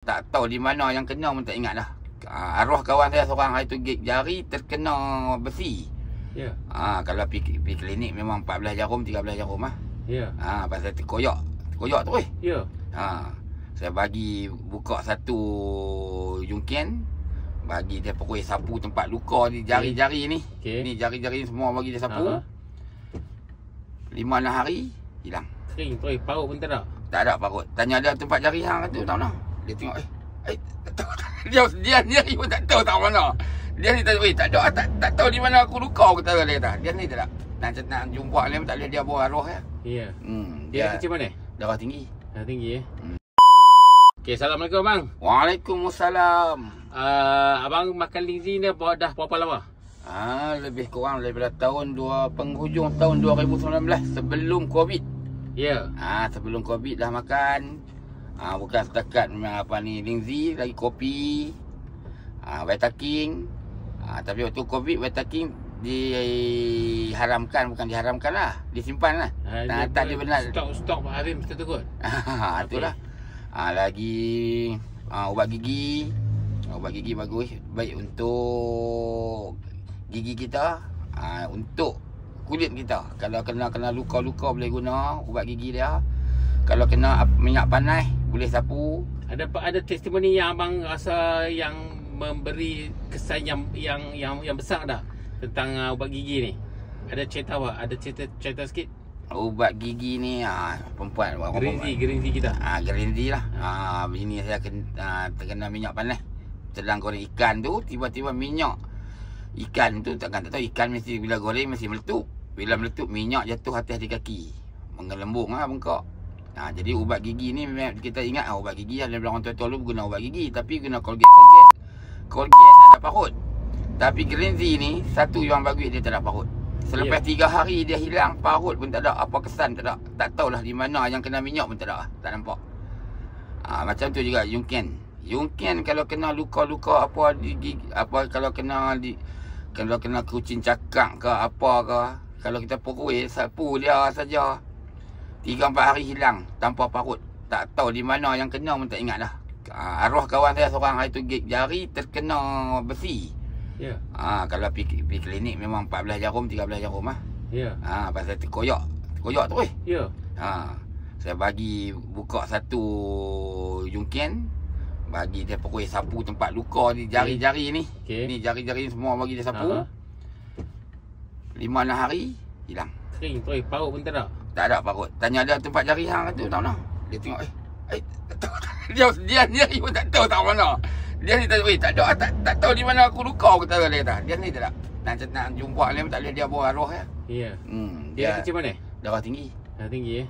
Tak tahu di mana yang kena pun tak ingat dah. Arwah kawan saya seorang hari tu gig jari terkena besi. Ya. Kalau pergi klinik memang 14 jarum, 13 jarum lah. Ya. Pasal terkoyak tu Ya. saya bagi buka satu jungkian, bagi dia pokok sapu tempat luka di jari-jari ni. Ni jari-jari semua bagi dia sapu. 5-6 hari hilang. Kering terus, parut pun tak ada. Tak ada parut. Tanya dia tempat jari hang tu tak mana. Dia tengok tak tahu. Dia ni pun tak tahu mana. Dia ni tak tahu di mana aku luka kata dia kata. Dia ni tak nak jumpa dia tak boleh dia bawa arwah ya. Ya. Dia kecil mana? Darah tinggi. Darah tinggi Okey, assalamualaikum bang. Waalaikumsalam. Abang makan Lingzi ni dah berapa lama? Lebih kurang daripada penghujung tahun 2019 sebelum Covid. Ya. Sebelum Covid dah makan. Bukan setakat Lingzi, lagi kopi, Vitaking. Tapi waktu Covid Vitaking diharamkan, bukan diharamkan lah, disimpan lah. Tak dia benar. Stok Pak Harim mesti tukut. Itulah. Lagi ubat gigi. Ubat gigi bagus, baik untuk gigi kita, untuk kulit kita. Kalau kena luka-luka boleh guna ubat gigi dia. Kalau kena minyak panas boleh sapu. Ada testimoni yang abang rasa yang memberi kesan yang besar dah tentang ubat gigi ni. Ada cerita apa? Ada cerita sikit. Ubat gigi ni perempuan Gerinzi kita. Gerinzi lah. Bini saya terkena minyak panas. Sedang goreng ikan tu, tiba-tiba minyak ikan tu tak tahu, ikan mesti bila goreng mesti meletup. Bila meletup minyak jatuh atas di kaki. Menggelembung bengkak. Jadi ubat gigi ni memang kita ingat ubat gigi ada orang tua-tua dulu guna ubat gigi, tapi guna Colgate ada parut. Tapi Gerinzi ni satu yang bagus, dia tak ada parut. Selepas 3 hari dia hilang, parut pun tak ada, apa kesan tak ada. Tak tahulah di mana yang kena minyak pun tak ada, tak nampak. Macam tu juga Yungkian kalau kena luka-luka apa di gigi, kalau kena kucing cakak ke apa ke, kalau kita pukul sapu dia saja 3-4 hari hilang tanpa parut. Tak tahu di mana yang kena pun tak ingat dah. Arwah kawan saya seorang hari tu gig jari terkena besi. Ya. Kalau pergi klinik memang 14 jarum, 13 jarum lah. Ya. Pasal terkoyak tu Ya. Saya bagi buka satu jungkian, bagi dia pokok sapu tempat luka di jari-jari ni. Ni jari-jari semua bagi dia sapu. 5-6 hari hilang. Kering terus, parut pun tak ada. Tak ada parut. Tanya dia tempat jari hang tu tak mana. Dia tengok tak tahu. Dia ni pun tak tahu mana. Dia ni tak tahu di mana aku luka kata dia kata. Dia ni tak nak jumpa dia tak boleh dia bawa arwah ya. Ya. Dia kecil mana? Darah tinggi. Darah tinggi